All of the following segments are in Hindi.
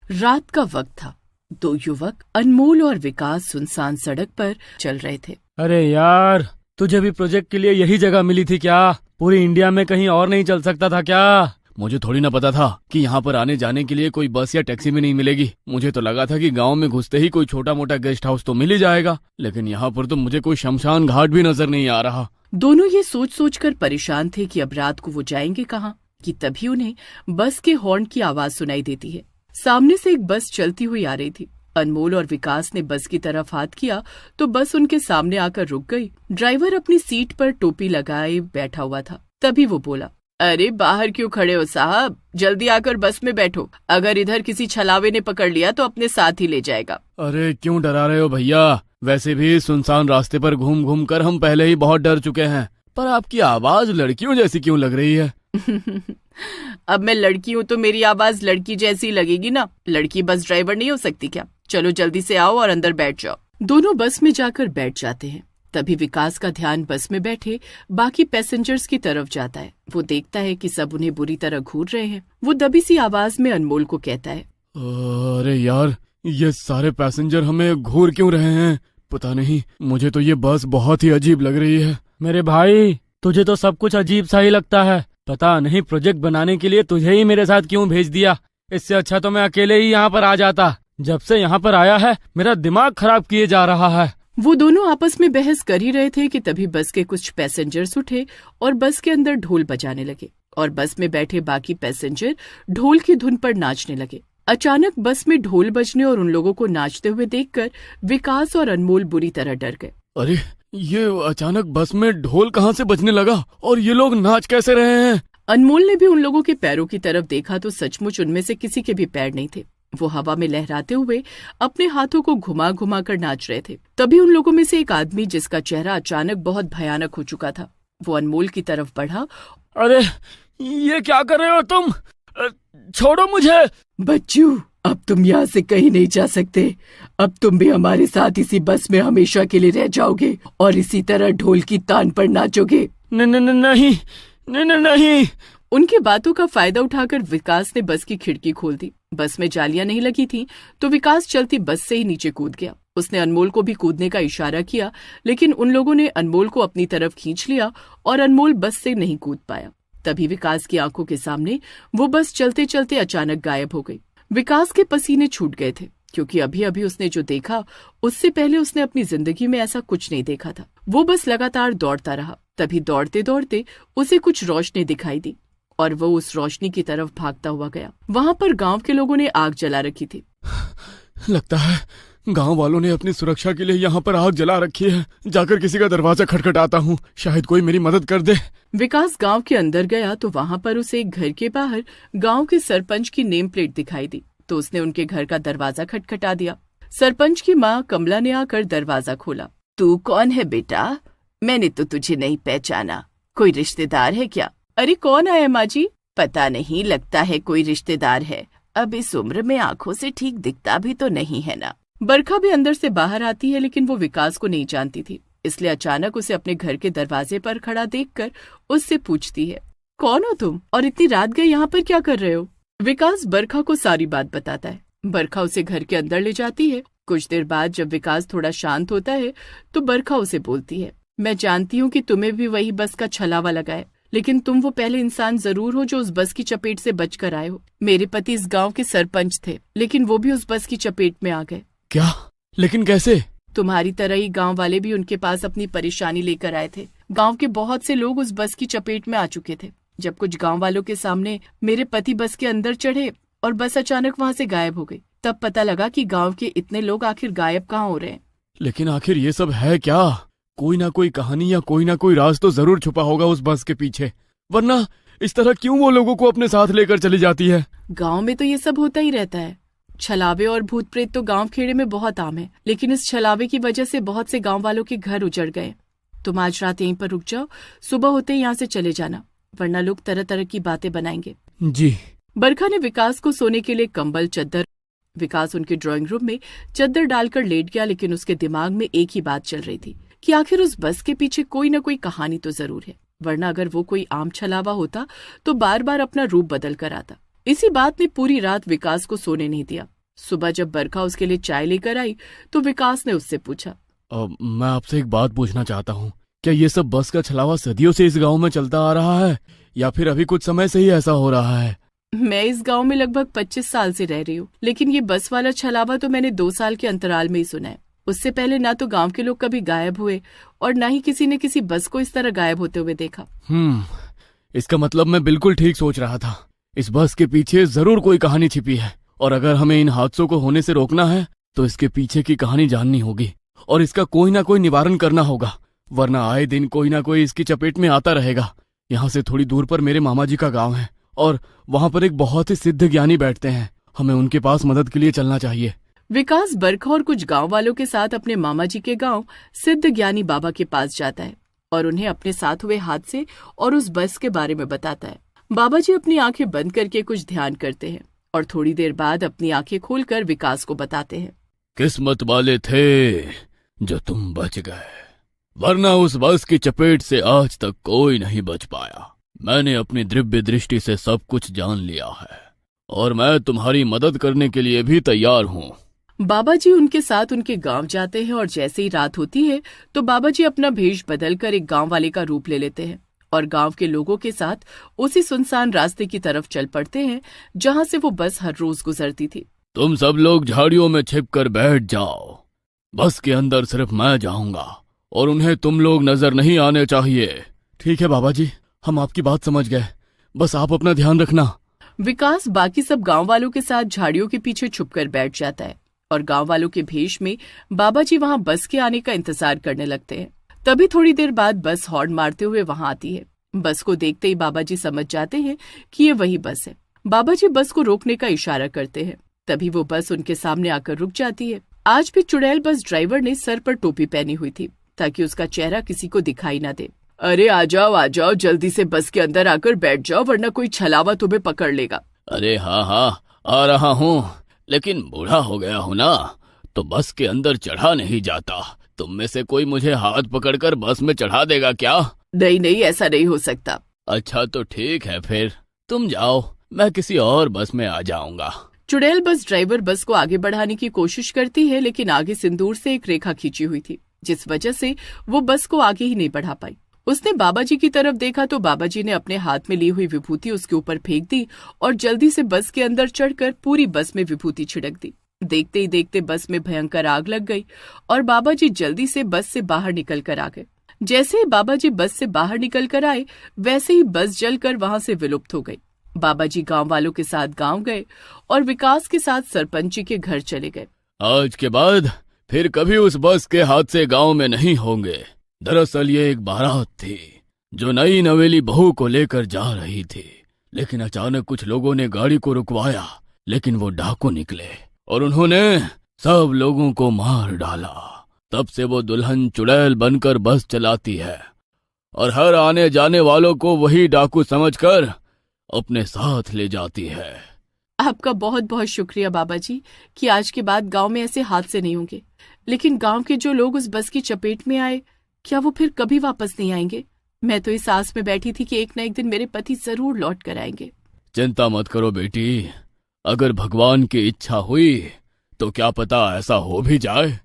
रात का वक्त था। दो युवक अनमोल और विकास सुनसान सड़क पर चल रहे थे। अरे यार, तुझे भी प्रोजेक्ट के लिए यही जगह मिली थी क्या? पूरी इंडिया में कहीं और नहीं चल सकता था क्या? मुझे थोड़ी ना पता था कि यहाँ पर आने जाने के लिए कोई बस या टैक्सी भी नहीं मिलेगी। मुझे तो लगा था कि गांव में घुसते ही कोई छोटा मोटा गेस्ट हाउस तो मिल ही जाएगा, लेकिन यहाँ पर तो मुझे कोई शमशान घाट भी नजर नहीं आ रहा। दोनों ये सोच सोच कर परेशान थे कि अब रात को वो जाएंगे कहाँ, कि तभी उन्हें बस के हॉर्न की आवाज सुनाई देती है। सामने से एक बस चलती हुई आ रही थी। अनमोल और विकास ने बस की तरफ हाथ किया तो बस उनके सामने आकर रुक गई। ड्राइवर अपनी सीट पर टोपी लगाए बैठा हुआ था। तभी वो बोला, अरे बाहर क्यों खड़े हो साहब, जल्दी आकर बस में बैठो। अगर इधर किसी छलावे ने पकड़ लिया तो अपने साथ ही ले जाएगा। अरे क्यों डरा रहे हो भैया? वैसे भी सुनसान रास्ते पर घूम घूम कर हम पहले ही बहुत डर चुके हैं, पर आपकी आवाज लड़कियों जैसी क्यों लग रही है? अब मैं लड़की हूँ तो मेरी आवाज लड़की जैसी लगेगी ना। लड़की बस ड्राइवर नहीं हो सकती क्या? चलो जल्दी से आओ और अंदर बैठ जाओ। दोनों बस में जाकर बैठ जाते हैं। तभी विकास का ध्यान बस में बैठे बाकी पैसेंजर्स की तरफ जाता है। वो देखता है कि सब उन्हें बुरी तरह घूर रहे हैं। वो दबी सी आवाज में अनमोल को कहता है, अरे यार, ये सारे पैसेंजर हमें घूर क्यों रहे हैं? पता नहीं, मुझे तो ये बस बहुत ही अजीब लग रही है। मेरे भाई, तुझे तो सब कुछ अजीब सा ही लगता है। पता नहीं प्रोजेक्ट बनाने के लिए तुझे ही मेरे साथ क्यों भेज दिया। इससे अच्छा तो मैं अकेले ही यहाँ पर आ जाता। जब से यहाँ पर आया है मेरा दिमाग खराब किए जा रहा है। वो दोनों आपस में बहस कर ही रहे थे कि तभी बस के कुछ पैसेंजर्स उठे और बस के अंदर ढोल बजाने लगे और बस में बैठे बाकी पैसेंजर ढोल की धुन पर नाचने लगे। अचानक बस में ढोल बजने और उन लोगों को नाचते हुए देखकर विकास और अनमोल बुरी तरह डर गए। अरे ये अचानक बस में ढोल कहाँ से बजने लगा और ये लोग नाच कैसे रहे हैं? अनमोल ने भी उन लोगों के पैरों की तरफ देखा तो सचमुच उनमें से किसी के भी पैर नहीं थे। वो हवा में लहराते हुए अपने हाथों को घुमा घुमा कर नाच रहे थे। तभी उन लोगों में से एक आदमी, जिसका चेहरा अचानक बहुत भयानक हो चुका था, वो अनमोल की तरफ बढ़ा। अरे ये क्या कर रहे हो तुम? छोड़ो मुझे। बच्चू, अब तुम यहाँ से कहीं नहीं जा सकते। अब तुम भी हमारे साथ इसी बस में हमेशा के लिए रह जाओगे और इसी तरह ढोल की तान पर नाचोगे। नहीं। उनकी बातों का फायदा उठाकर विकास ने बस की खिड़की खोल दी। बस में जालियां नहीं लगी थी तो विकास चलती बस से ही नीचे कूद गया। उसने अनमोल को भी कूदने का इशारा किया, लेकिन उन लोगों ने अनमोल को अपनी तरफ खींच लिया और अनमोल बस से नहीं कूद पाया। तभी विकास की आंखों के सामने वो बस चलते चलते अचानक गायब हो गई। विकास के पसीने छूट गए थे, क्योंकि अभी अभी उसने जो देखा उससे पहले उसने अपनी जिंदगी में ऐसा कुछ नहीं देखा था। वो बस लगातार दौड़ता रहा। तभी दौड़ते दौड़ते उसे कुछ रोशनी दिखाई दी और वो उस रोशनी की तरफ भागता हुआ गया। वहाँ पर गांव के लोगों ने आग जला रखी थी। लगता है गांव वालों ने अपनी सुरक्षा के लिए यहाँ पर आग जला रखी है। जाकर किसी का दरवाजा खटखटाता हूँ, शायद कोई मेरी मदद कर दे। विकास गांव के अंदर गया तो वहाँ पर उसे एक घर के बाहर गांव के सरपंच की नेम प्लेट दिखाई दी, तो उसने उनके घर का दरवाजा खटखटा दिया। सरपंच की माँ कमला ने आकर दरवाजा खोला। तू कौन है बेटा? मैंने तो तुझे नहीं पहचाना। कोई रिश्तेदार है क्या? अरे कौन आया माँ जी? पता नहीं, लगता है कोई रिश्तेदार है। अब इस उम्र में आंखों से ठीक दिखता भी तो नहीं है ना। बरखा भी अंदर से बाहर आती है, लेकिन वो विकास को नहीं जानती थी, इसलिए अचानक उसे अपने घर के दरवाजे पर खड़ा देखकर उससे पूछती है, कौन हो तुम और इतनी रात गए यहाँ पर क्या कर रहे हो? विकास बरखा को सारी बात बताता है। बरखा उसे घर के अंदर ले जाती है। कुछ देर बाद जब विकास थोड़ा शांत होता है तो बरखा उसे बोलती है, मैं जानती हूँ कि तुम्हें भी वही बस का छलावा लगा है, लेकिन तुम वो पहले इंसान जरूर हो जो उस बस की चपेट से बचकर आए हो। मेरे पति इस गांव के सरपंच थे, लेकिन वो भी उस बस की चपेट में आ गए। क्या? लेकिन कैसे? तुम्हारी तरह ही गांव वाले भी उनके पास अपनी परेशानी लेकर आए थे। गांव के बहुत से लोग उस बस की चपेट में आ चुके थे। जब कुछ गांव वालों के सामने मेरे पति बस के अंदर चढ़े और बस अचानक वहां से गायब हो गई, तब पता लगा कि गांव के इतने लोग आखिर गायब कहाँ हो रहे हैं। लेकिन आखिर ये सब है क्या? कोई ना कोई कहानी या कोई ना कोई राज तो जरूर छुपा होगा उस बस के पीछे, वरना इस तरह क्यों वो लोगों को अपने साथ लेकर चली जाती है? गांव में तो ये सब होता ही रहता है। छलावे और भूत प्रेत तो गांव खेड़े में बहुत आम है, लेकिन इस छलावे की वजह से बहुत से गांव वालों के घर उजड़ गए। तुम आज रात यहीं पर रुक जाओ, सुबह होते ही यहाँ से चले जाना, वरना लोग तरह तरह की बातें बनाएंगे। जी। बरखा ने विकास को सोने के लिए कंबल, चद्दर। विकास उनके ड्राइंग रूम में चद्दर डालकर लेट गया, लेकिन उसके दिमाग में एक ही बात चल रही थी कि आखिर उस बस के पीछे कोई न कोई कहानी तो जरूर है, वरना अगर वो कोई आम छलावा होता तो बार बार अपना रूप बदल कर आता। इसी बात ने पूरी रात विकास को सोने नहीं दिया। सुबह जब बरखा उसके लिए चाय लेकर आई तो विकास ने उससे पूछा, मैं आपसे एक बात पूछना चाहता हूँ, क्या ये सब बस का छलावा सदियों से इस गांव में चलता आ रहा है या फिर अभी कुछ समय से ही ऐसा हो रहा है? मैं इस गांव में लगभग 25 साल से रह रही हूँ, लेकिन ये बस वाला छलावा तो मैंने 2 साल के अंतराल में ही सुना है। उससे पहले ना तो गांव के लोग कभी गायब हुए और ना ही किसी ने किसी बस को इस तरह गायब होते हुए देखा। इसका मतलब मैं बिल्कुल ठीक सोच रहा था। इस बस के पीछे जरूर कोई कहानी छिपी है और अगर हमें इन हादसों को होने से रोकना है तो इसके पीछे की कहानी जाननी होगी और इसका कोई ना कोई निवारण करना होगा, वरना आए दिन कोई ना कोई इसकी चपेट में आता रहेगा। यहाँ से थोड़ी दूर पर मेरे मामा जी का गांव है और वहाँ पर एक बहुत ही सिद्ध ज्ञानी बैठते हैं। हमें उनके पास मदद के लिए चलना चाहिए। विकास बरखा और कुछ गांव वालों के साथ अपने मामा जी के गांव सिद्ध ज्ञानी बाबा के पास जाता है और उन्हें अपने साथ हुए हादसे और उस बस के बारे में बताता है। बाबा जी अपनी आंखें बंद करके कुछ ध्यान करते हैं और थोड़ी देर बाद अपनी आंखें खोलकर विकास को बताते हैं, किस्मत वाले थे जो तुम बच गए, वरना उस बस की चपेट से आज तक कोई नहीं बच पाया। मैंने अपनी दिव्य दृष्टि से सब कुछ जान लिया है और मैं तुम्हारी मदद करने के लिए भी तैयार हूँ। बाबा जी उनके साथ उनके गांव जाते हैं और जैसे ही रात होती है तो बाबा जी अपना भेष बदलकर एक गांव वाले का रूप ले लेते हैं और गांव के लोगों के साथ उसी सुनसान रास्ते की तरफ चल पड़ते हैं जहां से वो बस हर रोज गुजरती थी। तुम सब लोग झाड़ियों में छिपकर बैठ जाओ, बस के अंदर सिर्फ मैं जाऊंगा और उन्हें तुम लोग नजर नहीं आने चाहिए। ठीक है बाबा जी, हम आपकी बात समझ गए, बस आप अपना ध्यान रखना। विकास बाकी सब गांव वालों के साथ झाड़ियों के पीछे छुपकर बैठ जाता है और गांव वालों के भेष में बाबा जी वहां बस के आने का इंतजार करने लगते हैं। तभी थोड़ी देर बाद बस हॉर्न मारते हुए वहां आती है। बस को देखते ही बाबा जी समझ जाते हैं कि ये वही बस है। बाबा जी बस को रोकने का इशारा करते हैं, तभी वो बस उनके सामने आकर रुक जाती है। आज भी चुड़ैल बस ड्राइवर ने सर पर टोपी पहनी हुई थी ताकि उसका चेहरा किसी को दिखाई न दे। अरे आ जाओ, जल्दी से बस के अंदर आकर बैठ जाओ, वरना कोई छलावा तुम्हें पकड़ लेगा। अरे हाँ आ रहा हूँ, लेकिन बूढ़ा हो गया हूँ ना, तो बस के अंदर चढ़ा नहीं जाता। तुम में से कोई मुझे हाथ पकड़कर बस में चढ़ा देगा क्या? नहीं, ऐसा नहीं हो सकता। अच्छा तो ठीक है, फिर तुम जाओ, मैं किसी और बस में आ जाऊंगा। चुड़ैल बस ड्राइवर बस को आगे बढ़ाने की कोशिश करती है, लेकिन आगे सिंदूर से एक रेखा खींची हुई थी, जिस वजह से वो बस को आगे ही नहीं बढ़ा पाई। उसने बाबा जी की तरफ देखा तो बाबा जी ने अपने हाथ में ली हुई विभूति उसके ऊपर फेंक दी और जल्दी से बस के अंदर चढ़कर पूरी बस में विभूति छिड़क दी। देखते ही देखते बस में भयंकर आग लग गई और बाबा जी जल्दी से बस से बाहर निकल कर आ गए। जैसे ही बाबा जी बस से बाहर निकल कर आए, वैसे ही बस जलकर वहां से विलुप्त हो गई। बाबा जी गांव वालों के साथ गांव गए और विकास के साथ सरपंच जी के घर चले गए। आज के बाद फिर कभी उस बस के हादसे गांव में नहीं होंगे। दरअसल ये एक बारात थी जो नई नवेली बहू को लेकर जा रही थी, लेकिन अचानक कुछ लोगों ने गाड़ी को रुकवाया, लेकिन वो डाकू निकले और उन्होंने सब लोगों को मार डाला। तब से वो दुल्हन चुड़ैल बनकर बस चलाती है और हर आने जाने वालों को वही डाकू समझकर अपने साथ ले जाती है। आपका बहुत बहुत शुक्रिया बाबा जी कि आज के बाद गांव में ऐसे हादसे नहीं होंगे। लेकिन गांव के जो लोग उस बस की चपेट में आए, क्या वो फिर कभी वापस नहीं आएंगे? मैं तो इस आस में बैठी थी कि एक न एक दिन मेरे पति जरूर लौट कर आएंगे। चिंता मत करो बेटी, अगर भगवान की इच्छा हुई तो क्या पता ऐसा हो भी जाए।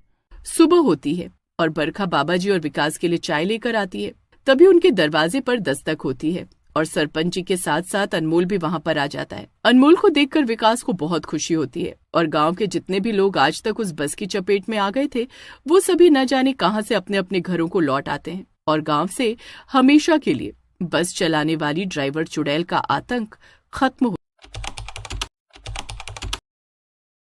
सुबह होती है और बरखा बाबा जी और विकास के लिए चाय लेकर आती है। तभी उनके दरवाजे पर दस्तक होती है और सरपंच जी के साथ साथ अनमोल भी वहां पर आ जाता है। अनमोल को देखकर विकास को बहुत खुशी होती है और गांव के जितने भी लोग आज तक उस बस की चपेट में आ गए थे, वो सभी न जाने कहां से अपने अपने घरों को लौट आते हैं और गांव से हमेशा के लिए बस चलाने वाली ड्राइवर चुड़ैल का आतंक खत्म